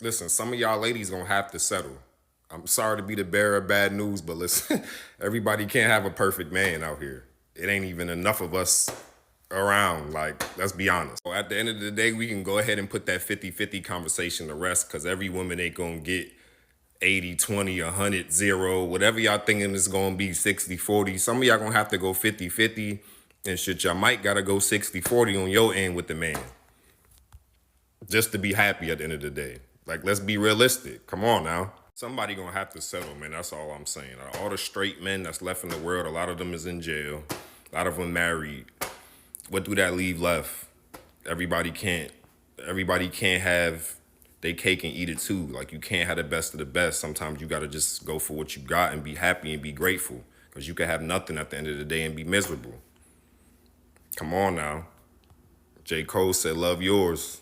Listen, some of y'all ladies gonna have to settle. I'm sorry to be the bearer of bad news, but listen, everybody can't have a perfect man out here. It ain't even enough of us around. Like, let's be honest. So at the end of the day, we can go ahead and put that 50-50 conversation to rest because every woman ain't gonna get 80, 20, 100, 0, whatever y'all thinking is gonna be 60, 40. Some of y'all gonna have to go 50-50 and shit. Y'all might gotta go 60-40 on your end with the man just to be happy at the end of the day. Like, let's be realistic. Come on now. Somebody gonna have to settle, man. That's all I'm saying. All the straight men that's left in the world, a lot of them is in jail. A lot of them married. What do that leave left? Everybody can't. Everybody can't have they cake and eat it too. Like, you can't have the best of the best. Sometimes you gotta just go for what you got and be happy and be grateful. Cause you can have nothing at the end of the day and be miserable. Come on now. J. Cole said, "Love yours."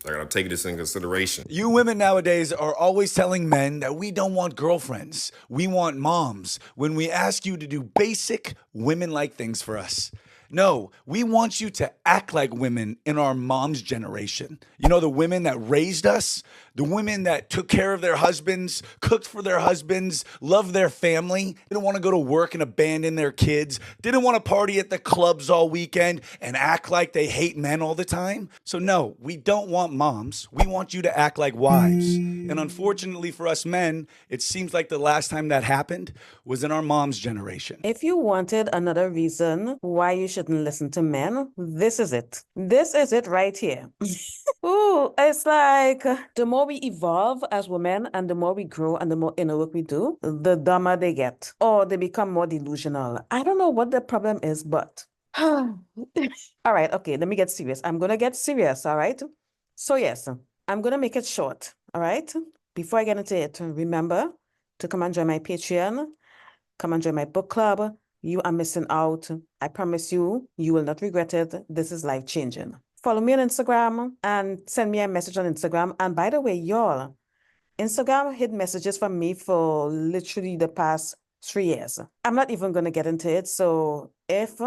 I gotta take this in consideration. You women nowadays are always telling men that we don't want girlfriends, we want moms, when we ask you to do basic women like things for us. No, we want you to act like women in our mom's generation. You know, the women that raised us, the women that took care of their husbands, cooked for their husbands, loved their family, didn't want to go to work and abandon their kids, didn't want to party at the clubs all weekend and act like they hate men all the time. So, no, we don't want moms. We want you to act like wives. And unfortunately for us men, it seems like the last time that happened was in our mom's generation. If you wanted another reason why you shouldn't listen to men, this is it. This is it right here. Ooh, it's like the more we evolve as women and the more we grow and the more inner work we do, the dumber they get or they become more delusional. I don't know what the problem is, but all right, okay, let me get serious. I'm gonna get serious, all right? So yes, I'm gonna make it short, all right? Before I get into it, remember to come and join my Patreon, come and join my book club. You are missing out. I promise you, you will not regret it. This is life-changing. Follow me on Instagram and send me a message on Instagram. And by the way, y'all, Instagram hid messages from me for literally the past 3 years. I'm not even going to get into it. So if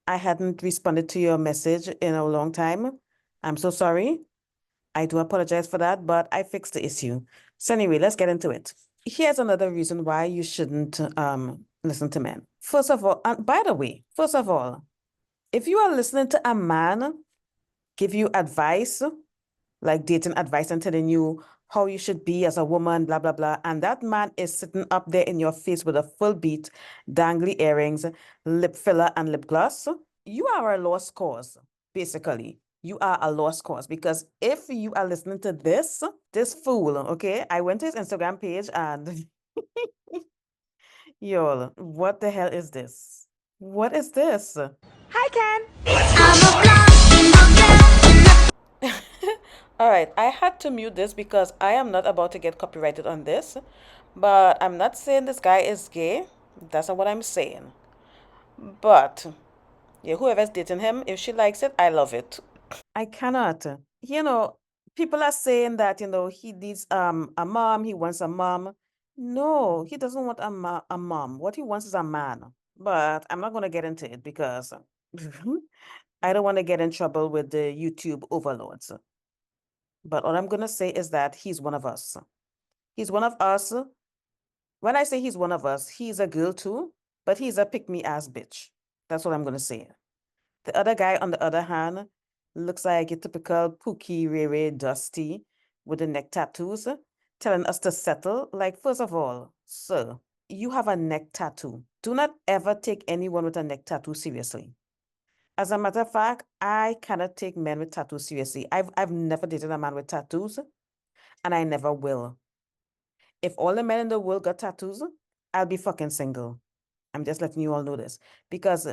I hadn't responded to your message in a long time, I'm so sorry. I do apologize for that, but I fixed the issue. So anyway, let's get into it. Here's another reason why you shouldn't listen to men. First of all, and by the way, first of all, if you are listening to a man give you advice, like dating advice and telling you how you should be as a woman, blah, blah, blah, and that man is sitting up there in your face with a full beat, dangly earrings, lip filler, and lip gloss, you are a lost cause, basically. You are a lost cause because if you are listening to this fool, okay, I went to his Instagram page and y'all, what the hell is this? What is this? Hi, Ken. All right, I had to mute this because I am not about to get copyrighted on this, but I'm not saying this guy is gay. That's not what I'm saying. But yeah, whoever's dating him, if she likes it, I love it. I cannot. You know, people are saying that, he needs a mom, he wants a mom. No, he doesn't want a mom. What he wants is a man. But I'm not going to get into it because I don't want to get in trouble with the YouTube overlords. But all I'm going to say is that he's one of us. He's one of us. When I say he's one of us, he's a girl too, but he's a pick-me-ass bitch. That's what I'm going to say. The other guy, on the other hand, looks like a typical Pookie, Ray, Dusty with the neck tattoos, telling us to settle. Like, first of all, sir, you have a neck tattoo. Do not ever take anyone with a neck tattoo seriously. As a matter of fact, I cannot take men with tattoos seriously. I've never dated a man with tattoos, and I never will. If all the men in the world got tattoos, I'll be fucking single. I'm just letting you all know this because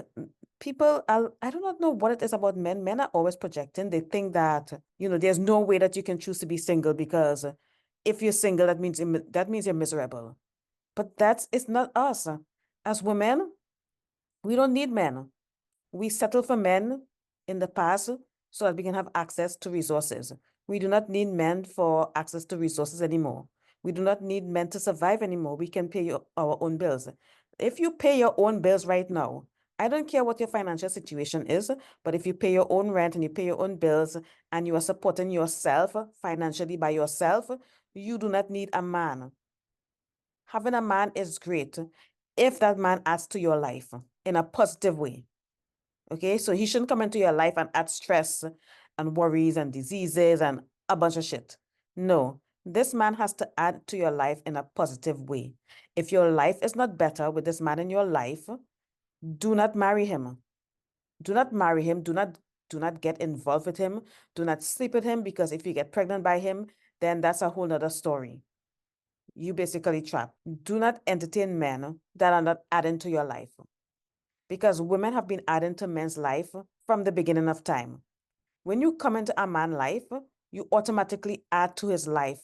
people, I do not know what it is about men. Men are always projecting. They think that, there's no way that you can choose to be single because if you're single, that means you're miserable. But it's not us. As women, we don't need men. We settle for men in the past so that we can have access to resources. We do not need men for access to resources anymore. We do not need men to survive anymore. We can pay our own bills. If you pay your own bills right now, I don't care what your financial situation is, but if you pay your own rent and you pay your own bills and you are supporting yourself financially by yourself, you do not need a man. Having a man is great if that man adds to your life in a positive way. Okay, so he shouldn't come into your life and add stress and worries and diseases and a bunch of shit. No, this man has to add to your life in a positive way. If your life is not better with this man in your life, do not marry him. Do not marry him. Do not get involved with him. Do not sleep with him, because if you get pregnant by him, then that's a whole nother story. You basically trapped. Do not entertain men that are not adding to your life, because women have been adding to men's life from the beginning of time. When you come into a man's life, you automatically add to his life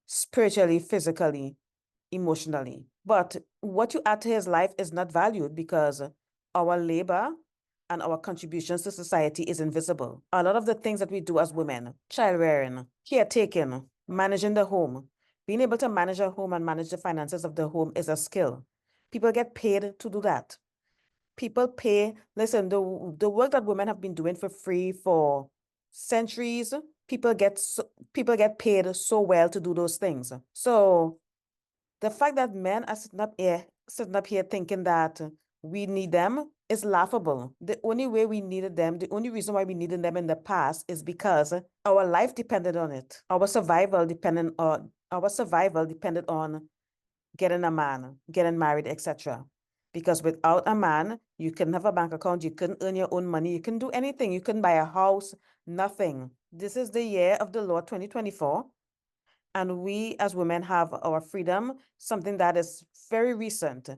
spiritually, physically, emotionally. But what you add to his life is not valued, because our labor and our contributions to society is invisible. A lot of the things that we do as women, child rearing, caretaking, managing the home, being able to manage a home and manage the finances of the home is a skill. People get paid to do that. People pay, listen, the work that women have been doing for free for centuries, people get paid so well to do those things. So the fact that men are sitting up here thinking that we need them is laughable. The only way we needed them, the only reason why we needed them in the past is because our life depended on it. Our survival depended on getting a man, getting married, etc. Because without a man, you couldn't have a bank account, you couldn't earn your own money, you couldn't do anything, you couldn't buy a house, nothing. This is the year of the Lord 2024. And we as women have our freedom, something that is very recent.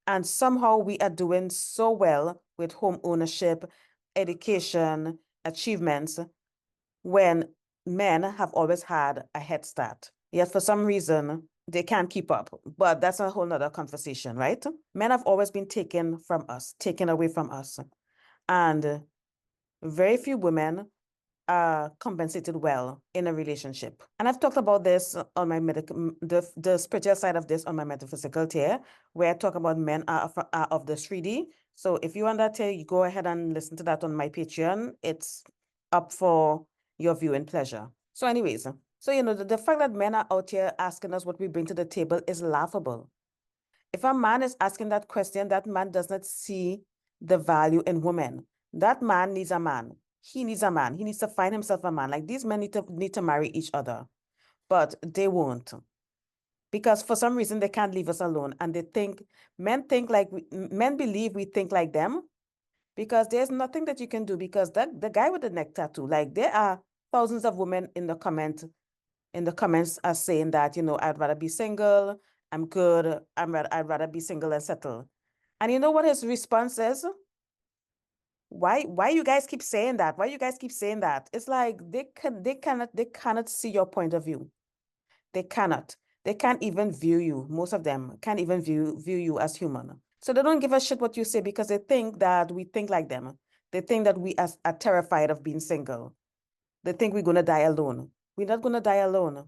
And somehow we are doing so well with home ownership, education, achievements, when men have always had a head start. Yet for some reason, they can't keep up. But that's a whole nother conversation, right? Men have always been taken from us, taken away from us. And very few women are compensated well in a relationship. And I've talked about this on my the spiritual side of this on my metaphysical tier, where I talk about men are of the 3D. So if you want that tier, you go ahead and listen to that on my Patreon. It's up for your viewing pleasure. So anyways, so the fact that men are out here asking us what we bring to the table is laughable. If a man is asking that question, that man does not see the value in women. That man needs a man. He needs a man. He needs to find himself a man. Like, these men need to marry each other, but they won't, because for some reason they can't leave us alone. And men believe we think like them, because there's nothing that you can do, because the guy with the neck tattoo, like, there are thousands of women in the comments are saying that, I'd rather be single, I'm good, I'd rather be single and settle. And you know what his response is? Why you guys keep saying that? Why you guys keep saying that? It's like they cannot see your point of view. They cannot. They can't even view you. Most of them can't even view you as human. So they don't give a shit what you say, because they think that we think like them. They think that we are terrified of being single. They think we're gonna die alone. We're not gonna die alone.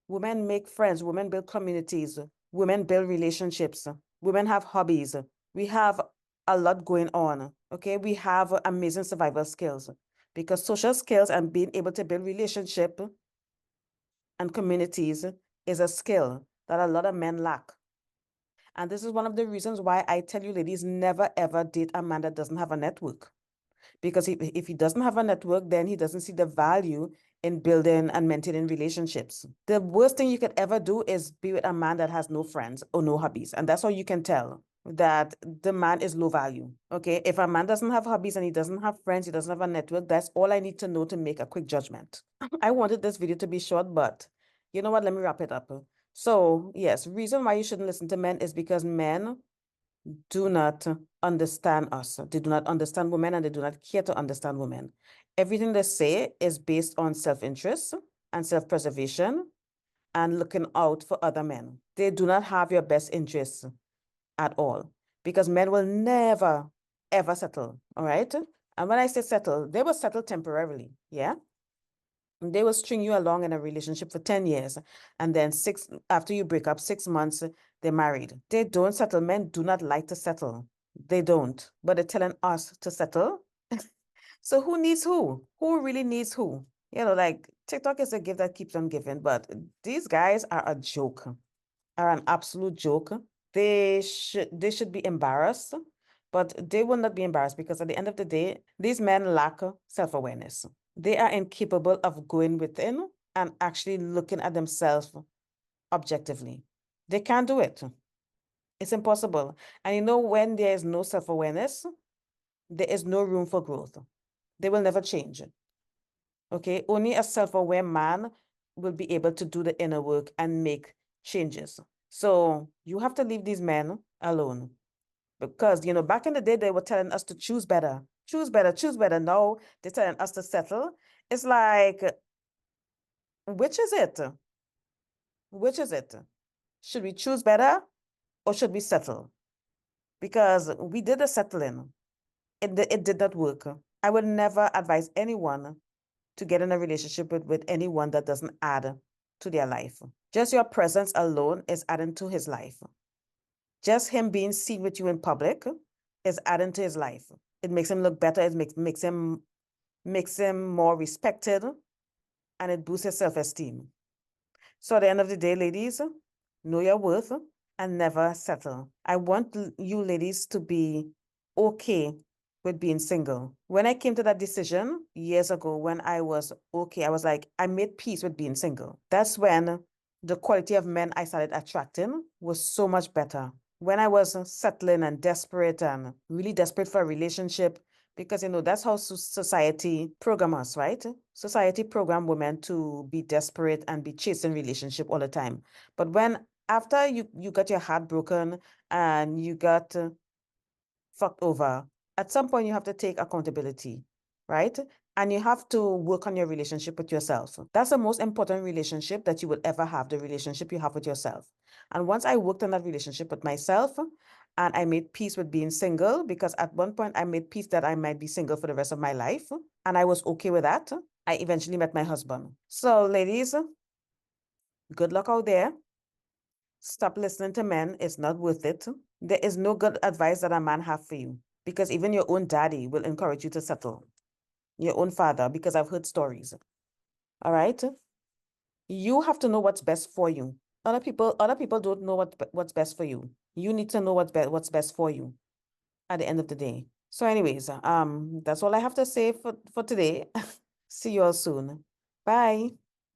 Women make friends, women build communities, women build relationships, women have hobbies. We have a lot going on, okay? We have amazing survival skills, because social skills and being able to build relationship and communities is a skill that a lot of men lack. And this is one of the reasons why I tell you, ladies, never ever date a man that doesn't have a network. Because if he doesn't have a network, then he doesn't see the value in building and maintaining relationships. The worst thing you could ever do is be with a man that has no friends or no hobbies. And that's how you can tell that the man is low value. Okay, if a man doesn't have hobbies and he doesn't have friends, he doesn't have a network, that's all I need to know to make a quick judgment. I wanted this video to be short, but you know what? Let me wrap it up. So yes, reason why you shouldn't listen to men is because men do not understand us. They do not understand women, and they do not care to understand women. Everything they say is based on self-interest and self-preservation and looking out for other men. They do not have your best interests at all, because men will never, ever settle, all right? And when I say settle, they will settle temporarily, yeah? They will string you along in a relationship for 10 years, and then after you break up, 6 months, they're married. They don't settle. Men do not like to settle. They don't, but they're telling us to settle. So who needs who? Who really needs who? Like TikTok is a gift that keeps on giving, but these guys are a joke, are an absolute joke. They should be embarrassed, but they will not be embarrassed because at the end of the day, these men lack self-awareness. They are incapable of going within and actually looking at themselves objectively. They can't do it. It's impossible. And when there is no self-awareness, there is no room for growth. They will never change. Okay, only a self-aware man will be able to do the inner work and make changes. So you have to leave these men alone because, back in the day, they were telling us to choose better, choose better, choose better. Now they're telling us to settle. It's like, which is it? Which is it? Should we choose better or should we settle? Because we did a settling. It did not work. I would never advise anyone to get in a relationship with anyone that doesn't add to their life. Just your presence alone is adding to his life. Just him being seen with you in public is adding to his life. It makes him look better. It makes him more respected, and it boosts his self-esteem. So at the end of the day, ladies, know your worth and never settle. I want you ladies to be okay with being single. When I came to that decision years ago, when I was okay, I was like, I made peace with being single. That's when the quality of men I started attracting was so much better. When I was settling and desperate and really desperate for a relationship, because that's how society program us, right? Society program women to be desperate and be chasing relationship all the time. But when after you got your heart broken and you got fucked over, at some point you have to take accountability, right? And you have to work on your relationship with yourself. That's the most important relationship that you will ever have, the relationship you have with yourself. And once I worked on that relationship with myself, and I made peace with being single, because at one point I made peace that I might be single for the rest of my life, and I was okay with that. I eventually met my husband. So ladies, good luck out there. Stop listening to men. It's not worth it. There is no good advice that a man have for you, because even your own daddy will encourage you to settle. Your own father, because I've heard stories. All right? You have to know what's best for you. Other people don't know what's best for you. You need to know what's best for you at the end of the day. So anyways, that's all I have to say for today. See you all soon. Bye.